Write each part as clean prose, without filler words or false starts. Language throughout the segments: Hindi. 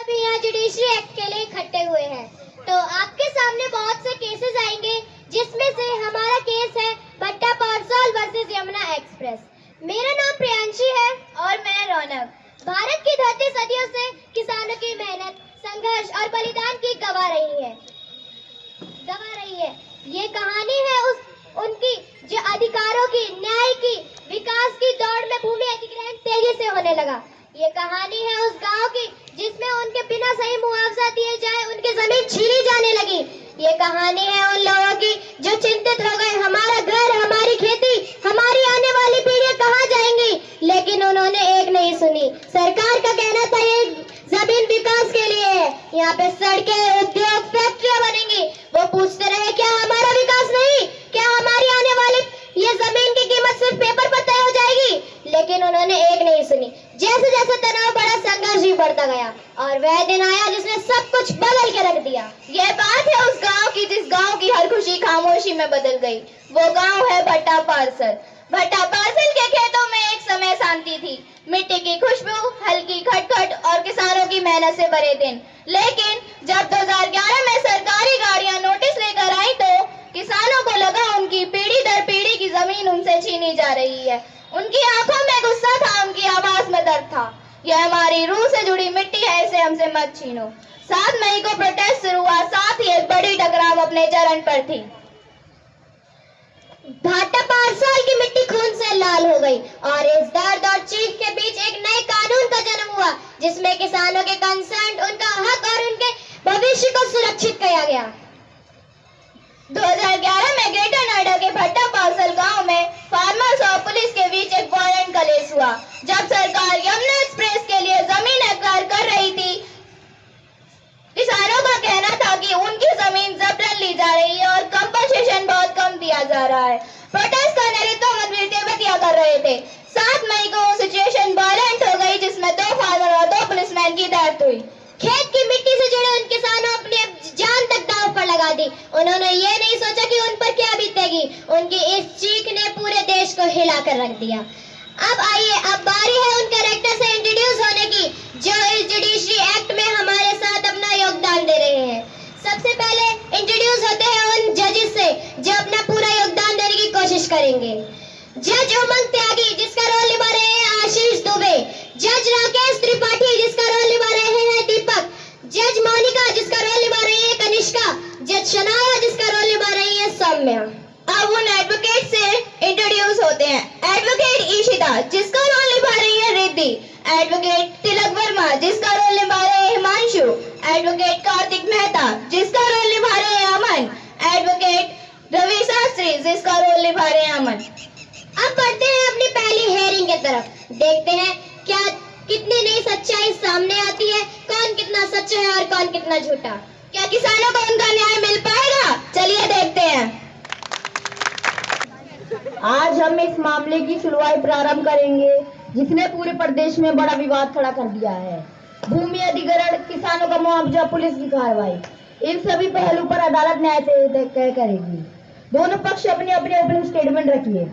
भी यहाँ जुडिशरी एक्ट के लिए इकट्ठे हुए हैं। तो आपके सामने बहुत से केसेस आएंगे, जिसमें से हमारा केस है भट्टा पारसौल वर्सेस यमुना एक्सप्रेस। मेरा नाम प्रियांशी है और मैं रौनक। भारत की धरती सदियों से किसानों की मेहनत, संघर्ष और बलिदान की गवाह रही है। ये कहानी है उनकी जो अधिकारों की, न्याय की, विकास की दौड़ में भूमि अधिग्रहण तेजी से होने लगा। ये कहानी है उस गांव की जिसमें उनके बिना सही मुआवजा दिए जाए उनकी जमीन छीनी जाने लगी। ये कहानी है उन लोगों की जो चिंतित हो गए, हमारा घर, हमारी खेती, हमारी आने वाली पीढ़ियां कहाँ जाएंगी, लेकिन उन्होंने एक नहीं सुनी। सरकार का कहना था ये जमीन विकास के लिए है, यहाँ पे सड़कें, उद्योग, फैक्ट्रियां बनेंगी। वो पूछते रहे क्या हमारा विकास नहीं, क्या हमारी आने वाली ये जमीन की कीमत सिर्फ पेपर पर तय हो जाएगी, लेकिन उन्होंने एक नहीं सुनी। जैसे जैसे तनाव बढ़ा, संघर्ष भी बढ़ता गया और वह दिन आया जिसने सब कुछ बदल के रख दिया। यह बात है उस गांव की जिस गांव की हर खुशी खामोशी में बदल गई। वो गांव है भट्टा पार्सल। भट्टा पार्सल के खेतों में एक समय शांति थी, मिट्टी की खुशबू, हल्की खटखट और किसानों की मेहनत से भरे दिन। लेकिन जब 2011 में सरकारी गाड़ियां नोटिस लेकर आई तो किसानों को लगा उनकी पीढ़ी दर पीढ़ी की जमीन उनसे छीनी जा रही है। उनकी आंखों में गुस्सा था, उनकी आवाज में दर्द था। यह हमारी रूह से जुड़ी मिट्टी है, इसे हमसे मत छीनो। 7 मई को प्रोटेस्ट शुरू हुआ, साथ ही एक बड़ी टकराव अपने चरण पर थी। भट्टा पारसौल की मिट्टी खून से लाल हो गई और इस दर्द और चीख के बीच एक नए कानून का जन्म हुआ, जिसमें किसानों के कंसर्न, उनका हक और उनके भविष्य को सुरक्षित किया गया। 2011 में ग्रेटर नोएडा के भट्टा पार्सल गांव में फार्मर्स और पुलिस के बीच एक वायलेंट क्लैश हुआ। जब सरकार यमुना एक्सप्रेस के लिए जमीन एक्वायर कर रही थी, किसानों का कहना था कि उनकी जमीन जबरन ली जा रही है और कंपनसेशन बहुत कम दिया जा रहा है। प्रोटेस्ट का नेतृत्व मनवीर तेवतिया कर रहे थे। 7 मई को सिचुएशन वायलेंट हो गई, जिसमें 2 फार्मर और 2 पुलिसमैन की डेथ हुई। खेत की मिट्टी से जुड़े उन किसानों अपनी जान तक दांव पर लगा दी। उन्होंने ये नहीं सोचा कि उन पर क्या बीतेगी। उनकी इस चीख ने पूरे देश को हिला कर रख दिया। अब आइए, अब बारी है उन कैरेक्टर से इंट्रोड्यूस होने की जो इस जुडिशरी एक्ट में हमारे साथ अपना योगदान दे रहे हैं। सबसे पहले इंट्रोड्यूस होते हैं उन जजेस से जो अपना पूरा योगदान देने की कोशिश करेंगे। जज उमंग त्यागी, जिसका रोल निभा रहे हैं आशीष दुबे। जज राकेश त्रिपाठी, जिसका रोल निभा रहे हैं दीपक। जज मोनिका, जिसका रोल निभा रही है कनिष्का। जज शनाया, जिसका रोल निभा रही है सौम्या। अब उन एडवोकेट से इंट्रोड्यूस होते हैं। एडवोकेट ईशिता, जिसका रोल निभा रही है रिद्धि। एडवोकेट तिलक वर्मा, जिसका रोल निभा रहे हैं हिमांशु। एडवोकेट कार्तिक मेहता, जिसका रोल निभा रहे हैं अमन। एडवोकेट रवि शास्त्री, जिसका रोल निभा रहे हैं अमन। अब बढ़ते हैं अपनी पहली हेयरिंग की तरफ। देखते हैं क्या कितनी नई सच्चाई सामने आती है, कौन कितना सच्चा है और कौन कितना झूठा। क्या किसानों को उनका न्याय मिल पाएगा? चलिए देखते हैं। आज हम इस मामले की सुनवाई प्रारंभ करेंगे, जिसने पूरे प्रदेश में बड़ा विवाद खड़ा कर दिया है। भूमि अधिग्रहण, किसानों का मुआवजा, पुलिस की कार्रवाई, इन सभी पहलू पर अदालत न्याय तय करेगी। दोनों पक्ष अपने अपने ओपनिंग स्टेटमेंट रखिए।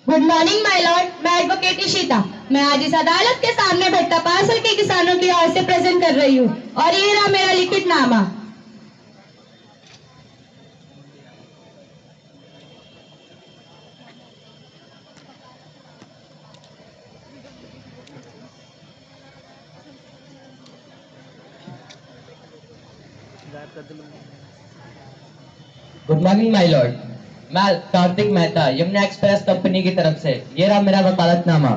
गुड मॉर्निंग माय लॉर्ड, मैं एडवोकेट इशिता। मैं आज इस अदालत के सामने भट्टा पार्सल के किसानों की ओर से प्रेजेंट कर रही हूँ और ये रहा मेरा लिखित नामा। गुड मॉर्निंग माय लॉर्ड, मैं कार्तिक मेहता, यमुना एक्सप्रेस कंपनी की तरफ से। ये रहा मेरा वकालतनामा।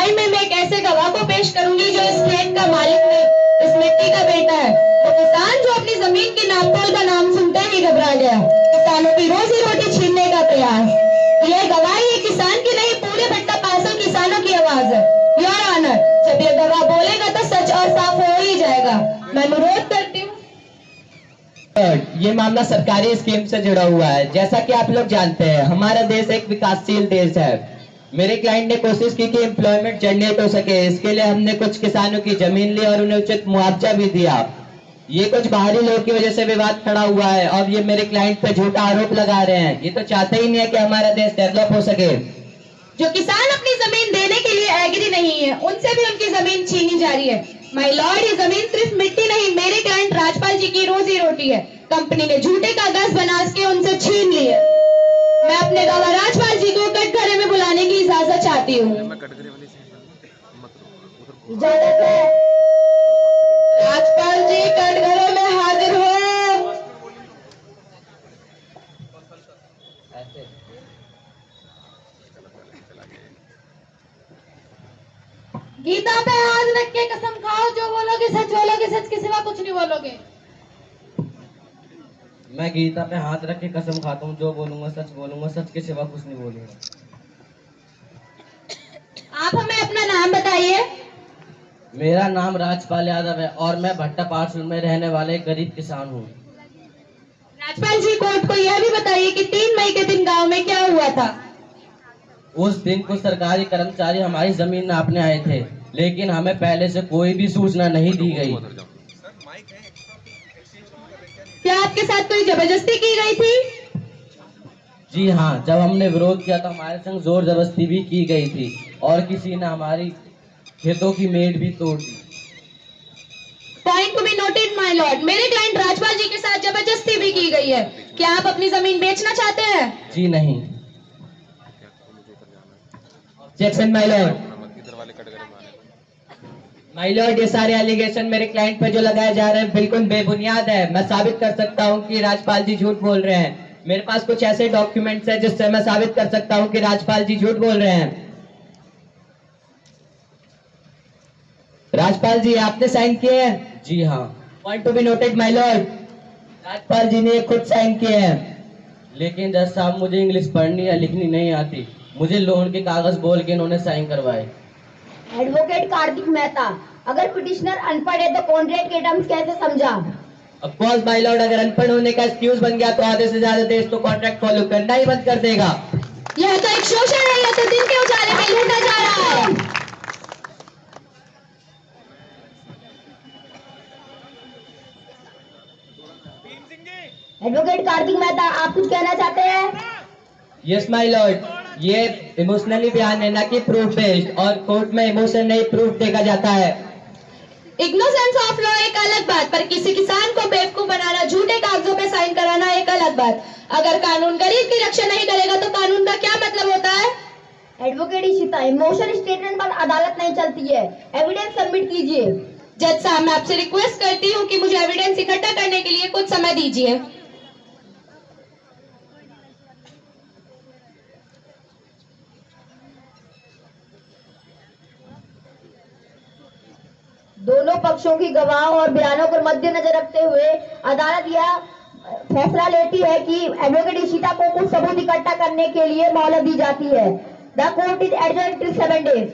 मैं एक ऐसे गवाह को पेश करूंगी जो इस खेत का मालिक नहीं, इस मिट्टी का बेटा है। वो किसान जो अपनी जमीन की नापतोल का नाम सुनते ही घबरा गया। किसानों की रोजी रोटी छीनने का प्रयास। यह गवाही एक किसान की नहीं, पूरे भट्टा पार्सल किसानों की आवाज है। योर ऑनर, जब यह गवाह बोलेगा तो सच और साफ हो ही जाएगा। मैं अनुरोध करती हूँ। ये मामला सरकारी स्कीम से जुड़ा हुआ है। जैसा कि आप लोग जानते हैं, हमारा देश एक विकासशील देश है। मेरे क्लाइंट ने कोशिश की कि एम्प्लॉयमेंट जनरेट हो सके। इसके लिए हमने कुछ किसानों की जमीन ली और उन्हें उचित मुआवजा भी दिया। ये कुछ बाहरी लोगों की वजह से विवाद खड़ा हुआ है और ये मेरे क्लाइंट पे झूठा आरोप लगा रहे हैं। ये तो चाहते ही नहीं है कि हमारा देश डेवलप हो सके। जो किसान अपनी जमीन देने के लिए एग्री नहीं है, उनसे भी उनकी जमीन छीनी जा रही है। माय लॉर्ड, ये जमीन सिर्फ मिट्टी नहीं, मेरे क्लाइंट राजपाल जी की रोजी रोटी है। कंपनी ने झूठे कागज बना के उनसे छीन लिए। मैं अपने गवाह राजपाल जी को कटघरे में बुलाने की इजाजत चाहती हूँ। इजाजत है। राजपाल जी कटघरे में हाजिर हो। गीता पे हाथ रख के कसम खाओ, जो बोलोगे सच के सिवा कुछ नहीं बोलोगे। मैं गीता पे हाथ रख के कसम खाता हूँ, जो बोलूंगा सच के सिवा कुछ नहीं बोलूंगा। आप हमें अपना नाम बताइए। मेरा नाम राजपाल यादव है और मैं भट्टा पार्सल में रहने वाले एक गरीब किसान हूँ। राजपाल जी, कोर्ट को यह भी बताइए कि 3 मई के दिन गांव में क्या हुआ था। उस दिन कुछ सरकारी कर्मचारी हमारी जमीन नापने आए थे, लेकिन हमें पहले से कोई भी सूचना नहीं दी गई। क्या आपके साथ कोई जबरदस्ती की गई थी? जी हाँ, जब हमने विरोध किया तो हमारे संग जोर जबरदस्ती भी की गई थी और किसी ने हमारी खेतों की मेड़ भी तोड़ दी। Point to be noted my lord, मेरे क्लाइंट राजपाल जी के साथ जबरदस्ती भी की गई है। क्या आप अपनी जमीन बेचना चाहते हैं? जी नहीं। Objection my Lord. My Lord, ये सारे एलिगेशन मेरे क्लाइंट पे जो लगाए जा रहे हैं बिल्कुल बेबुनियाद है। मैं साबित कर सकता हूँ कि राजपाल जी झूठ बोल रहे हैं। मेरे पास कुछ ऐसे डॉक्यूमेंट्स हैं जिससे मैं साबित कर सकता हूँ कि राजपाल जी झूठ बोल रहे हैं। राजपाल जी, आपने साइन किए हैं? जी हाँ। Point to be noted my lord, Rajpal ji ने खुद साइन किए हैं। लेकिन जज साहब, मुझे इंग्लिश पढ़नी या लिखनी नहीं आती। मुझे लोन के कागज बोल के इन्होंने साइन करवाए। एडवोकेट कार्तिक मेहता, अगर पिटिशनर अनपढ़ है तो कॉन्ट्रैक्ट के टर्म्स कैसे समझा? ऑफ कोर्स माय लॉर्ड, अगर अनपढ़ होने का एक्सक्यूज बन गया तो आधे से ज्यादा देश तो कॉन्ट्रैक्ट फॉलो करना ही बंद कर देगा। यह तो एक शोषण है, यह तो दिन के उजाले में लूटा जा रहा है। एडवोकेट कार्तिक मेहता, आप कुछ कहना चाहते हैं? यस माय लॉर्ड, ये इमोशनली बयान है ना कि प्रूफ बेस्ड, और कोर्ट में इमोशन नहीं प्रूफ देखा जाता है। इग्नोसेंस ऑफ लॉ एक अलग बात, पर किसी किसान को बेवकूफ बनाना, झूठे कागजों पे साइन कराना एक अलग बात। अगर कानून गरीब की रक्षा नहीं करेगा तो कानून का क्या मतलब होता है? एडवोकेट इशिता, इमोशन स्टेटमेंट पर अदालत नहीं चलती है, एविडेंस सबमिट कीजिए। जज साहब, मैं आपसे रिक्वेस्ट करती हूँ कि मुझे एविडेंस इकट्ठा करने के लिए कुछ समय दीजिए। दोनों पक्षों की गवाह और बयानों को मद्देनजर रखते हुए अदालत यह फैसला लेती है कि एडवोकेट इशिता को कुछ सबूत इकट्ठा करने के लिए मोहलत दी जाती है। The court is adjourned till 7 days।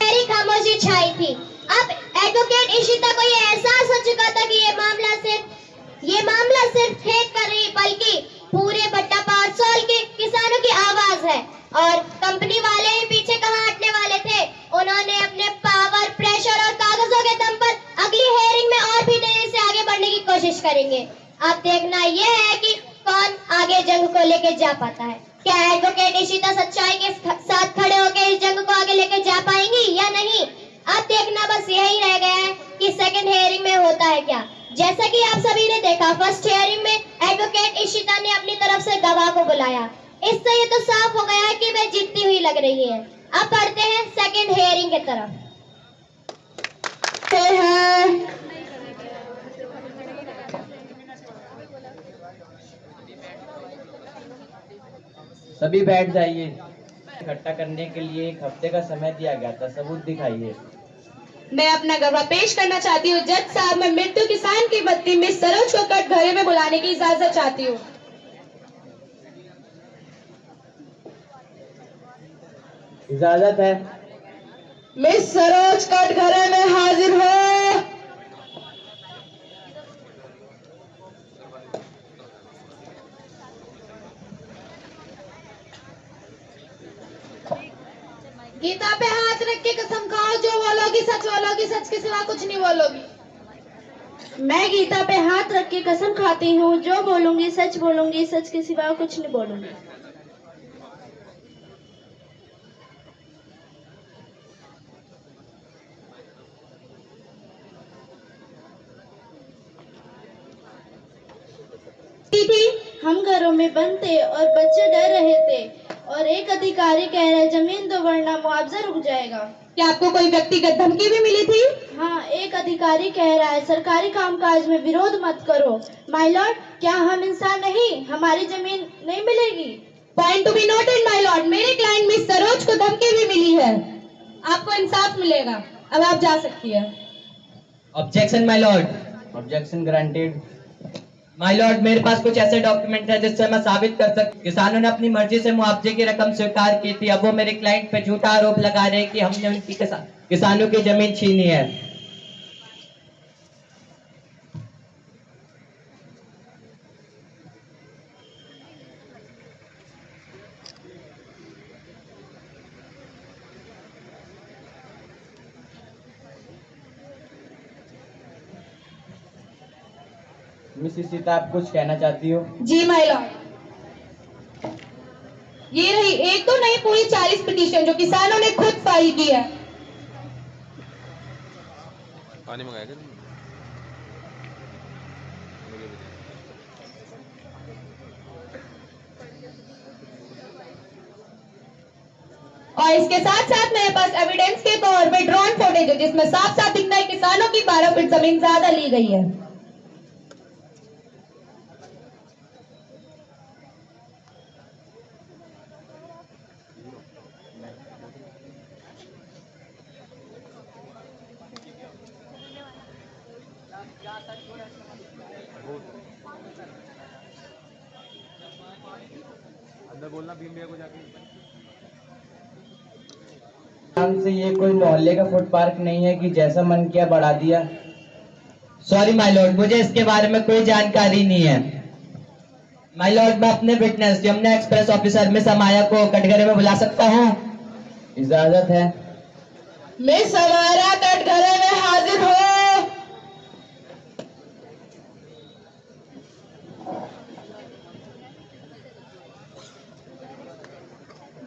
मेरी खामोशी छाई थी। अब एडवोकेट इशिता को ये एहसास हो चुका था कि ये मामला सिर्फ खेत का नहीं बल्कि पूरे भट्टा पारसौल के किसानों की आवाज है। और कंपनी वाले ही पीछे कहाँ हटने वाले थे। उन्होंने अपने पावर, प्रेशर और कागजों के दम पर अगली हेयरिंग में और भी तेजी से आगे बढ़ने की कोशिश करेंगे। अब देखना यह है कि कौन आगे जंग को लेके जा पाता है। क्या एडवोकेट इशिता सच्चाई के साथ खड़े होकर इस जंग को आगे लेके जा पाएंगी या नहीं? अब देखना बस यही रह गया है कि सेकंड हेयरिंग में होता है क्या। जैसा कि आप सभी ने देखा, फर्स्ट हेयरिंग में एडवोकेट इशिता ने अपनी तरफ से गवाह को बुलाया। इससे ये तो साफ हो गया है कि वे जीतती हुई लग रही है। अब बढ़ते हैं सेकंड हेयरिंग की तरफ। सभी बैठ जाइए। इकट्ठा करने के लिए 1 हफ्ते का समय दिया गया था, सबूत दिखाइए। मैं अपना गवाह पेश करना चाहती हूँ। जज साहब, मैं मृत्यु किसान की पत्नी मिस सरोज को कटघरे में बुलाने की इजाजत चाहती हूँ। इजाजत है। मिस सरोज कटघरे में हाजिर हो। गीता पे हाथ रख के कसम खाओ, जो बोलोगी सच के सिवा कुछ नहीं बोलोगी। मैं गीता पे हाथ रख के कसम खाती हूँ, जो बोलूंगी सच के सिवा कुछ नहीं बोलूंगी। थी हम घरों में बंद थे और बच्चे डर रहे थे और एक अधिकारी कह रहे जमीन दो वरना मुआवजा रुक जाएगा। क्या आपको कोई व्यक्तिगत धमकी भी मिली थी? हाँ, एक अधिकारी कह रहा है सरकारी कामकाज में विरोध मत करो। माय लॉर्ड, क्या हम इंसान नहीं? हमारी जमीन नहीं मिलेगी। Point to be noted my lord, मेरे क्लाइंट मिस सरोज को धमकी भी मिली है। आपको इंसाफ मिलेगा, अब आप जा सकती है। Objection my Lord. Objection granted. My lord, मेरे पास कुछ ऐसे डॉक्यूमेंट है जिससे मैं साबित कर सकता। किसानों ने अपनी मर्जी से मुआवजे की रकम स्वीकार की थी। अब वो मेरे क्लाइंट पे झूठा आरोप लगा रहे हैं कि हमने उनकी किसानों की जमीन छीनी है। मिस इशिता, आप कुछ कहना चाहती हो? जी माय लॉर्ड, ये रही एक तो नहीं पूरी 40 पिटीशन जो किसानों ने खुद फाइल की है। पानी मंगाया क्या तुमने? और इसके साथ साथ मेरे पास एविडेंस के तौर पे ड्रोन फुटेज है जिसमें साफ साफ दिखता है किसानों की 12 फीट जमीन ज्यादा ली गई है। अंदर बोलना भीम भैया को जाके। नाम से ये कोई मोहल्ले का फूड पार्क नहीं है कि जैसा मन किया बढ़ा दिया। सॉरी माय लॉर्ड, मुझे इसके बारे में कोई जानकारी नहीं है। माय लॉर्ड, मैं अपने witness Yamuna express officer miss Amaya को कटघरे में बुला सकता हूँ? इजाजत है। मिस हमारा कटघरे में हाजिर हो।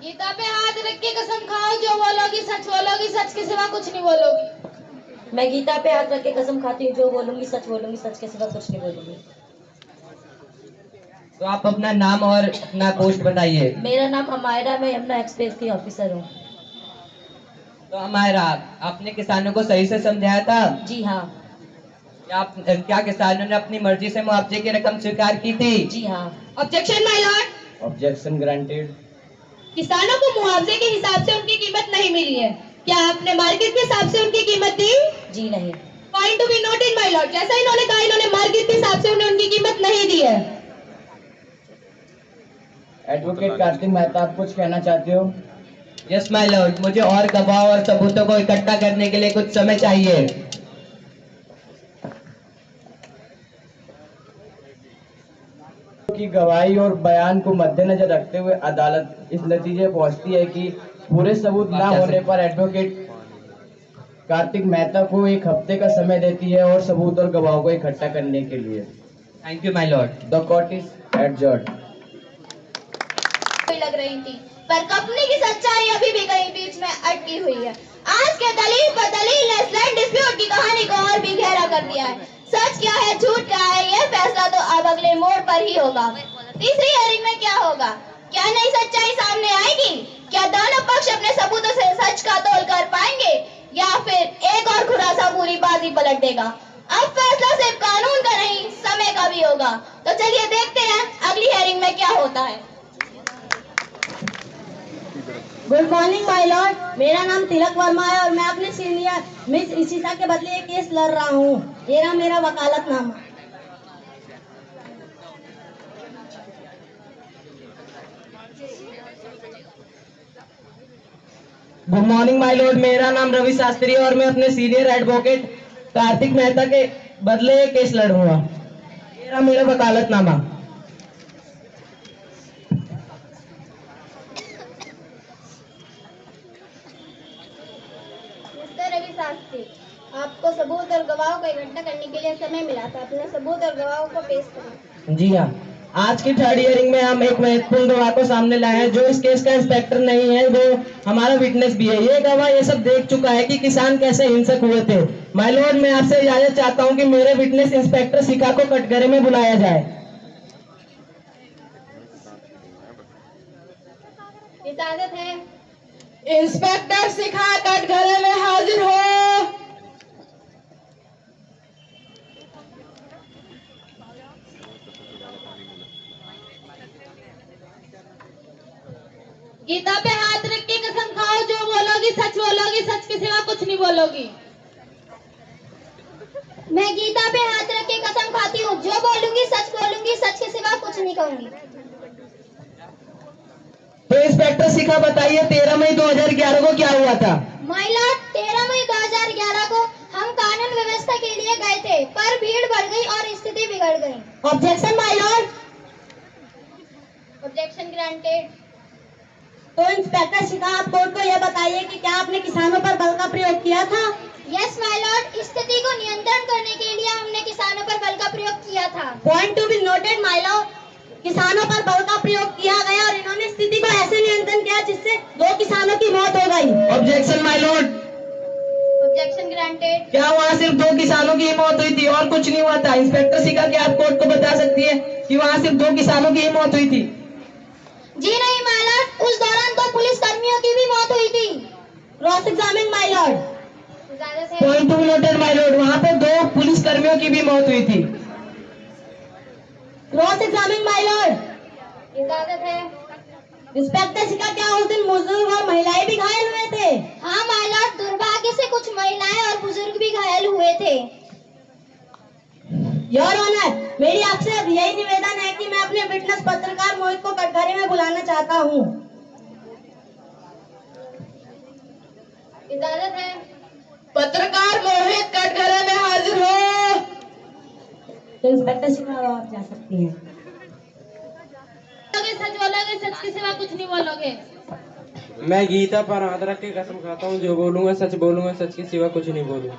गीता पे हाथ रख के कसम खाओ, जो बोलोगी सच के सिवा कुछ नहीं बोलोगी। मैं गीता पे हाथ रख के कसम खाती हूँ, जो बोलूंगी सच के सिवा कुछ नहीं बोलूंगी। तो आप अपना नाम और अपना पोस्ट बताइए। मेरा नाम अमायरा, मैं यमुना एक्सप्रेस की ऑफिसर हूँ। तो हमारा आपने किसानों को सही से समझाया था? जी हाँ। क्या किसानों ने अपनी मर्जी से मुआवजे की रकम स्वीकार की थी? जी हाँ। Objection my Lord, objection granted. किसानों को मुआवजे के हिसाब से उनकी कीमत नहीं मिली है। क्या आपने मार्केट के हिसाब से उनकी कीमत दी? जी नहीं। Point to be noted my Lord, जैसा इन्होंने कहा इन्होंने मार्केट के हिसाब से उन्हें उनकी कीमत नहीं दी है। एडवोकेट कार्तिक मेहता, आप कुछ कहना चाहते हो? यस माय लॉर्ड, मुझे और गवाह और सबूतों को इकट्ठा करने के लिए कुछ समय चाहिए। की गवाही और बयान को मद्देनजर रखते हुए अदालत इस नतीजे पहुंचती है कि पूरे सबूत न होने पर एडवोकेट कार्तिक मेहता को 1 हफ्ते का समय देती है और सबूत और गवाहों को इकट्ठा करने के लिए। Thank you my Lord. The court is adjourned. लग रही थी, पर कंपनी की सच्चाई अभी भी कहीं बीच में अटकी हुई है। आज के दलील पर दलील ने इस लैंड डिस्प्यूट की कहानी को और भी गहरा कर दिया है। सच क्या है, झूठ क्या है, यह फैसला तो अब अगले मोड़ पर ही होगा। तीसरी हियरिंग में क्या होगा? क्या नई सच्चाई सामने आएगी? क्या दोनों पक्ष अपने सबूतों से सच का तोल कर पाएंगे या फिर एक और खुलासा पूरी बाजी पलट देगा? अब फैसला सिर्फ कानून का नहीं, समय का भी होगा। तो चलिए देखते हैं अगली हियरिंग में क्या होता है। गुड मॉर्निंग माय लॉर्ड, मेरा नाम तिलक वर्मा है और मैं अपने सीनियर मिस इशिता के बदले एक केस लड़ रहा हूँ। ये रहा मेरा वकालतनामा। गुड मॉर्निंग माय लॉर्ड, मेरा नाम रवि शास्त्री है और मैं अपने सीनियर एडवोकेट कार्तिक मेहता के बदले एक केस लड़ूंगा। ये रहा मेरा वकालतनामा। मिस्टर रवि शास्त्री, आपको सबूत और गवाहों को इकट्ठा करने के लिए समय मिला था। अपने सबूत और गवाहों को पेश करें। जी हाँ, आज की थर्ड हियरिंग में हम एक महत्वपूर्ण गवाह को सामने लाए हैं जो इस केस का इंस्पेक्टर नहीं है, वो हमारा विटनेस भी है। ये गवाह ये सब देख चुका है कि किसान कैसे हिंसक हुए थे। माय लॉर्ड, मैं आपसे इजाजत चाहता हूँ कि मेरे विटनेस इंस्पेक्टर शिखा को कटघरे में बुलाया जाए। इजाजत है। इंस्पेक्टर शिखा कटघरे में हाजिर हो। गीता पे हाथ रख के कसम खाओ, जो बोलोगी सच के सिवा कुछ नहीं बोलोगी। मैं गीता पे हाथ रख के कसम खाती हूँ, जो बोलूंगी, सच के सिवा कुछ नहीं कहूंगी। तो इंस्पेक्टर शिखा बताइए, 13 मई 2011 को क्या हुआ था? माय लॉर्ड, 13 मई 2011 को हम कानून व्यवस्था के लिए गए थे, पर भीड़ बढ़ गई और स्थिति बिगड़ गई। Objection my Lord. Objection granted. तो इंस्पेक्टर शिखा, आप कोर्ट को यह बताइए कि क्या आपने किसानों पर बल का प्रयोग किया था? यस माय लॉर्ड, स्थिति को नियंत्रण करने के लिए हमने किसानों पर बल का प्रयोग किया था। Point to be noted my Lord, किसानों पर बल का प्रयोग किया गया और इन्होंने स्थिति को ऐसे नियंत्रण किया जिससे 2 किसानों की मौत हो गई। Objection my Lord. Objection granted. क्या वहाँ सिर्फ 2 किसानों की ही मौत हुई थी और कुछ नहीं हुआ था? इंस्पेक्टर शिखा, क्या आप कोर्ट को बता सकती है कि वहाँ सिर्फ 2 किसानों की ही मौत हुई थी? जी नहीं माय लॉर्ड, उस दौरान 2 पुलिस कर्मियों की भी मौत हुई थी। Cross examine my Lord. इजाजत है। Point to be noted my Lord, वहाँ पे 2 पुलिस कर्मियों की भी मौत हुई थी। Cross examine my Lord. इजाजत है। इंस्पेक्टर शिखा, क्या उस दिन बुजुर्ग और महिलाएं भी घायल हुए थे? हाँ माय लॉर्ड, दुर्भाग्य से कुछ महिलाएं और बुजुर्ग भी घायल हुए थे। योर ऑनर, मेरी आपसे अब यही निवेदन है कि मैं अपने विटनेस पत्रकार मोहित को कटघरे में बुलाना चाहता हूँ। इजाजत है। पत्रकार मोहित कटघरे में हाजिर हो। तो इंस्पेक्टर शिखा, आप जा सकती हैं। बोलोगे, सच के सिवा कुछ नहीं बोलोगे। मैं गीता पर हाथ रख के कसम खाता हूँ, जो बोलूंगा, सच के सिवा कुछ नहीं बोलूंगा।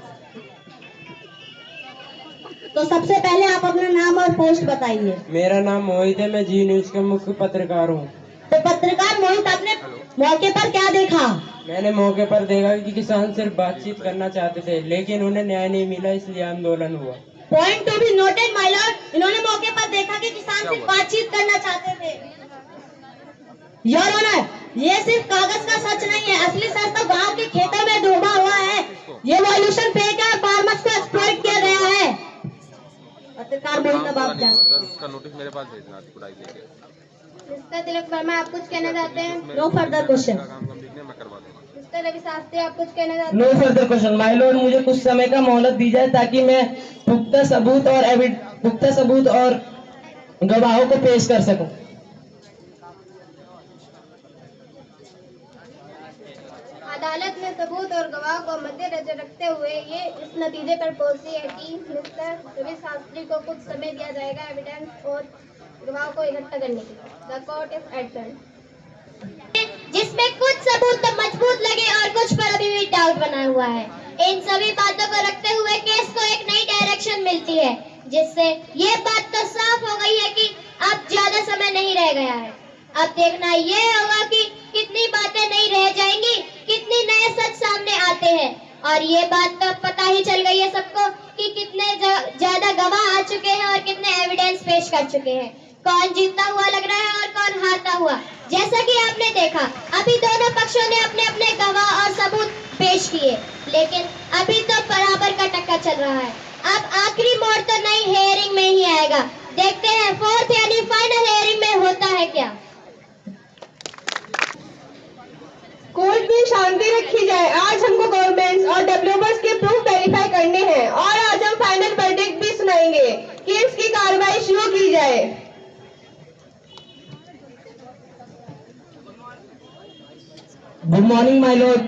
तो सबसे पहले आप अपना नाम और पोस्ट बताइए। मेरा नाम मोहित है, मैं जी न्यूज का मुख्य पत्रकार हूँ। तो पत्रकार मोहित, आपने मौके पर क्या देखा? मैंने मौके पर देखा कि किसान सिर्फ बातचीत करना चाहते थे, लेकिन उन्हें न्याय नहीं मिला, इसलिए आंदोलन हुआ। Point to be noted my Lord, इन्होंने मौके पर देखा कि किसान सिर्फ बातचीत करना चाहते थे। योर ऑनर, ये सिर्फ कागज का सच नहीं है, असली सच तो गांव के खेतों में डूबा हुआ है। ये वॉल्यूशन फेक है और फार्मर्स को एक्सप्लॉइट किया गया है। पत्रकार मोहित, अब आप जान। सर, उसका नोटिस मेरे पास भेजना, खुदाई लेके। मिस्टर तिलक वर्मा, आप कुछ कहना चाहते हैं? No further question. काम लिखने मैं करवा दूंगा। मिस्टर रवि शास्त्री, आप कुछ कहना चाहते हैं? No further question my lord, मुझे कुछ समय का मोहलत दी जाए ताकि मैं पुख्ता सबूत और गवाहों को पेश कर सकूं। अदालत ने सबूत और गवाह को मद्देनजर रखते हुए ये इस नतीजे पर पहुंची है कि मिस्टर रवि शास्त्री को कुछ समय दिया जाएगा एविडेंस और गवाह को इकट्ठा करने के लिए। The court is adjourn. जिसमें कुछ सबूत तो मजबूत लगे और कुछ पर अभी भी डाउट बना हुआ है। इन सभी बातों को रखते हुए केस को एक नई डायरेक्शन मिलती है, जिससे ये बात तो साफ हो गई है कि अब ज्यादा समय नहीं रह गया है। अब देखना ये होगा कि कितनी बातें नहीं रह जाएंगी, कितनी नए सच सामने आते हैं। और ये बात तो पता ही चल गई है सबको कि कितने ज्यादा गवाह आ चुके हैं और कितने एविडेंस पेश कर चुके हैं। कौन जीतता हुआ लग रहा है और कौन हारता हुआ। जैसा कि आपने देखा, अभी दोनों पक्षों ने अपने अपने गवाह और सबूत पेश किए, लेकिन अभी तो बराबर का टक्कर चल रहा है। अब आखिरी मोड़ तो नई हेयरिंग में ही आएगा। देखते हैं 4th यानी फाइनल हेयरिंग में होता है क्या। कोर्ट में शांति रखी जाए। आज हमको गवर्नमेंट और डेवलपर्स के प्रूफ वेरीफाई करने हैं और आज हम फाइनल वर्डिक्ट भी सुनाएंगे कि इसकी कार्रवाई शुरू की जाए। गुड मॉर्निंग माय लॉर्ड,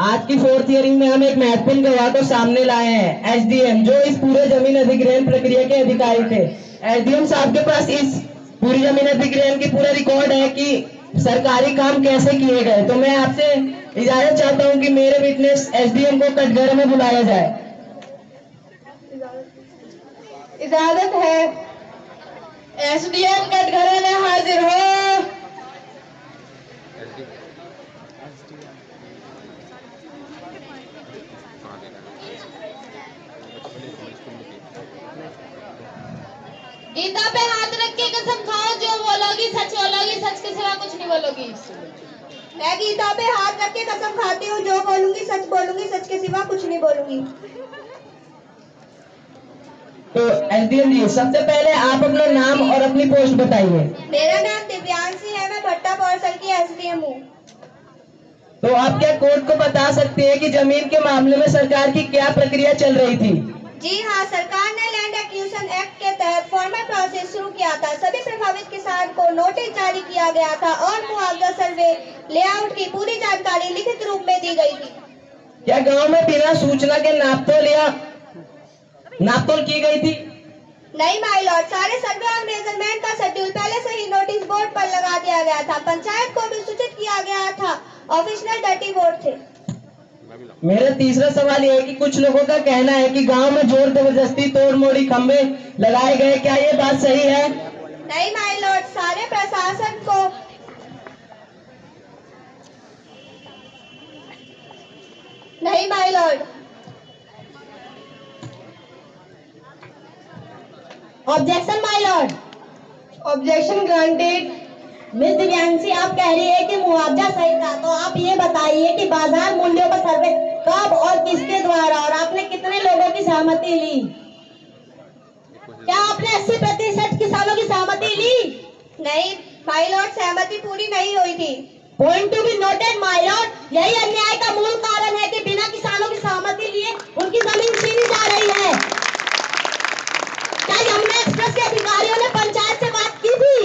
आज की 4th हियरिंग में हम एक महत्वपूर्ण गवाह को सामने लाए हैं, एसडीएम, जो इस पूरे जमीन अधिग्रहण प्रक्रिया के अधिकारी थे। एसडीएम साहब के पास इस पूरी जमीन अधिग्रहण की पूरा रिकॉर्ड है कि सरकारी काम कैसे किए गए। तो मैं आपसे इजाजत चाहता हूं कि मेरे विटनेस एसडीएम को कटघरे में बुलाया जाए। इजाजत है। एसडीएम कटघरे हाजिर हो। गीता पे हाथ रख के कसम खाओ, जो बोलोगी सच बोलोगी, सच के सिवा कुछ नहीं बोलोगी। मैं गीता पे हाथ रख के कसम खाती हूँ, जो बोलूंगी सच के सिवा कुछ नहीं बोलूंगी। तो एसडीएम जी, सबसे पहले आप अपना नाम और अपनी पोस्ट बताइए। मेरा नाम दिव्यांशी है, मैं भट्टा पार्सल की एसडीएम हूँ। तो आप क्या कोर्ट को बता सकते हैं कि जमीन के मामले में सरकार की क्या प्रक्रिया चल रही थी? जी हाँ, सरकार ने लैंड एक्विजिशन एक्ट के तहत फॉर्मल प्रोसेस शुरू किया था। सभी प्रभावित किसान को नोटिस जारी किया गया था और मुआवजा सर्वे लेआउट की पूरी जानकारी लिखित रूप में दी गई थी। क्या गांव में बिना सूचना के नापतोल की गई थी? नहीं माय लॉर्ड, सारे सर्वे और मेजरमेंट का शेड्यूल पहले से ही नोटिस बोर्ड पर लगा दिया गया था। पंचायत को भी सूचित किया गया था। ऑफिशियल डर्टी बोर्ड थे। मेरा तीसरा सवाल यह है कि कुछ लोगों का कहना है कि गांव में जोर जबरदस्ती तोड़ मोड़ी खंबे लगाए गए, क्या ये बात सही है? नहीं माय लॉर्ड, सारे प्रशासन को नहीं my Lord. Objection my Lord. Objection granted. Miss Divyanshi, आप कह रही है कि मुआवजा सही था, तो आप ये बताइए कि बाजार मूल्यों का सर्वे कब और किसके द्वारा और आपने कितने लोगों की सहमति ली? क्या आपने 80% किसानों की सहमति ली? नहीं माय लॉर्ड, सहमति पूरी नहीं हुई थी। Point to be noted my Lord. यही अन्याय का मूल कारण है कि बिना किसानों की सहमति लिए उनकी जमीन छीनी जा रही है। क्या यमुना एक्सप्रेस के अधिकारियों ने पंचायत से बात की थी?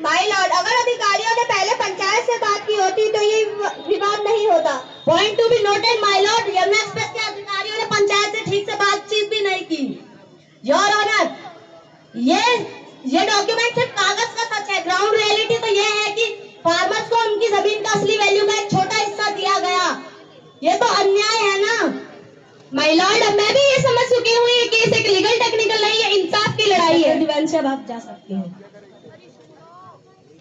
माय लॉर्ड, अगर अधिकारियों ने पहले पंचायत से बात की होती तो ये विवाद नहीं होता। Point to be noted my Lord. Yamuna express के अधिकारियों ने पंचायत से ठीक से बातचीत भी नहीं की। योर ऑनर, ये डॉक्यूमेंट सिर्फ कागज का सच है। ग्राउंड रियलिटी तो ये है कि फार्मर्स को उनकी जमीन का असली वैल्यू का एक छोटा हिस्सा दिया गया। ये तो अन्याय है ना? माय लॉर्ड, अब मैं भी ये समझ चुकी हूँ ये केस एक लीगल टेक्निकल नहीं है, इंसाफ की लड़ाई है। दिव्यांशी, अब आप जा सकती हैं।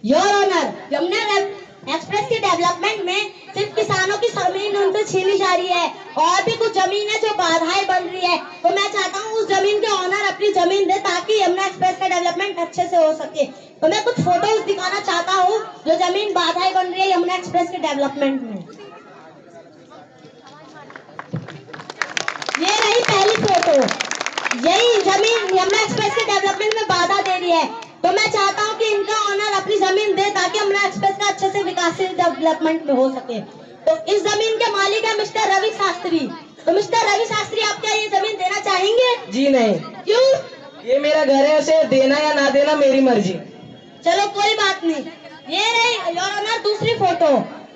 योर ऑनर, यमुना एक्सप्रेस की डेवलपमेंट में सिर्फ किसानों की जमीन उनसे छीनी जा रही है और भी कुछ जमीन है जो बाधाएं बन रही है। तो मैं चाहता हूँ उस जमीन के ऑनर अपनी जमीन दे ताकि यमुना एक्सप्रेस का डेवलपमेंट अच्छे से हो सके। तो मैं कुछ फोटोज दिखाना चाहता हूँ जो जमीन बाधाएं बन रही है यमुना एक्सप्रेस के डेवलपमेंट में। ये रही पहली फोटो। यही जमीन यमुना एक्सप्रेस के डेवलपमेंट में बाधा दे रही है। तो मैं चाहता हूँ कि इनका ऑनर अपनी जमीन दे ताकि यमुना एक्सप्रेस का अच्छे से विकासशील डेवलपमेंट में हो सके। तो इस जमीन के मालिक है मिस्टर रवि शास्त्री। तो मिस्टर रवि शास्त्री, आप क्या ये जमीन देना चाहेंगे? जी नहीं। क्यों? ये मेरा घर है, उसे देना या ना देना मेरी मर्जी। चलो कोई बात नहीं। ये रही योर ऑनर दूसरी फोटो,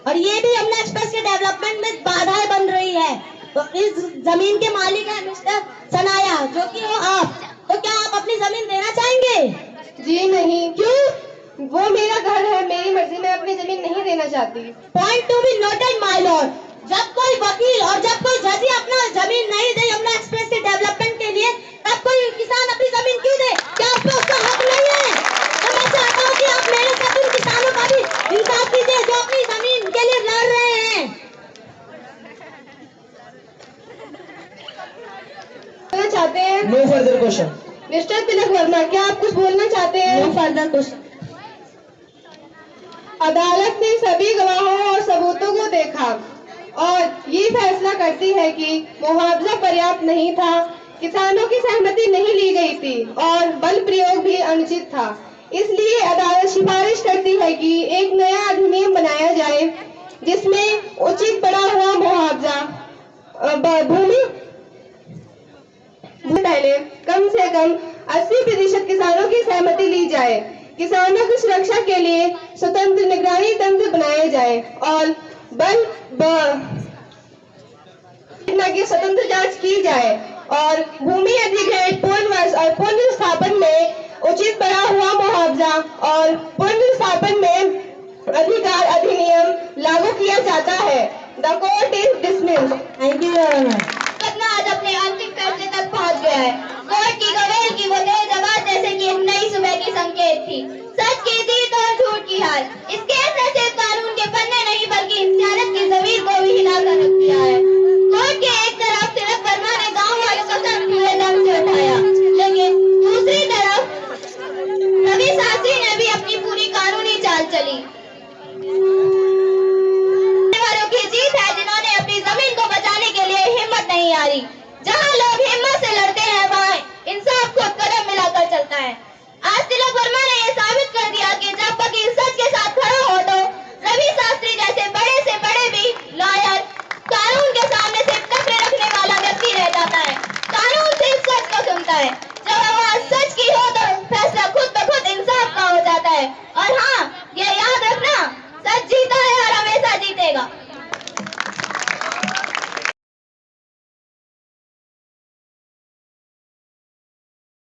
और ये भी यमुना एक्सप्रेस के डेवलपमेंट में बाधाएं बन रही है। तो इस जमीन के मालिक है मिस्टर सनाया, जो कि हो आप। तो क्या आप अपनी जमीन देना चाहेंगे? जी नहीं। क्यों? वो मेरा घर है, मेरी मर्जी, मैं अपनी जमीन नहीं देना चाहती। Point to be noted my Lord. जब कोई वकील और जब कोई जज अपना जमीन नहीं दे यमुना एक्सप्रेस के डेवलपमेंट के लिए, तब कोई किसान अपनी जमीन क्यों दे? क्या आप पे उसका हक नहीं है? तो मैं चाहता हूँ कि आप मेरे साथ उन किसानों का भी इंसाफ कीजिए जो अपनी जमीन के लिए लड़ रहे हैं। चाहते हैं। No further question. Mister Tilak Verma, क्या आप कुछ बोलना चाहते हैं? No further question. अदालत ने सभी गवाहों और सबूतों को देखा और ये फैसला करती है कि मुआवजा पर्याप्त नहीं था, किसानों की सहमति नहीं ली गई थी और बल प्रयोग भी अनुचित था। इसलिए अदालत सिफारिश करती है कि एक नया अधिनियम बनाया जाए जिसमें उचित पड़ा हुआ मुआवजा भूमि पहले कम से कम 80% किसानों की सहमति ली जाए। किसानों की सुरक्षा के लिए स्वतंत्र निगरानी तंत्र बनाए जाए और की स्वतंत्र जांच की जाए और भूमि अधिग्रहण पुनर्वास और पुनर्स्थापन में उचित पड़ा हुआ मुआवजा और पुनर्स्थापन में अधिकार अधिनियम लागू किया जाता है। The court is dismissed. Thank you your honour. आज अपने अंतिम फैसले तक पहुंच गया है। कोर्ट की गवाही की वजह थी, सच की जीत और झूठ की हार। इस केस ने सिर्फ कानून के पन्ने नहीं बल्कि इंसानियत की जमीन को भी हिला कर रख दिया है। कोर्ट के एक तरफ तिलक वर्मा ने गांव वालों को सर पूरे दम से उठाया, लेकिन दूसरी तरफ रवि शास्त्री ने भी अपनी पूरी कानूनी चाल चली। वालों की जीत है जिन्होंने अपनी जमीन को बचाने के लिए हिम्मत नहीं हारी। जहां लोग हिम्मत से लड़ते हैं वहां इंसाफ खुद कदम मिलाकर चलता है। आज तिलक वर्मा ने यह साबित कर दिया कि जब वकील सच के साथ खड़ा हो तो रवि शास्त्री जैसे बड़े से बड़े भी लॉयर कानून के सामने सिर्फ टकरे रखने वाला व्यक्ति रह जाता है। कानून सिर्फ सच को सुनता है। जब आवाज सच की हो तो फैसला खुद ब खुद इंसाफ का हो जाता है। और हाँ, ये याद रखना, सच जीता है और हमेशा जीतेगा।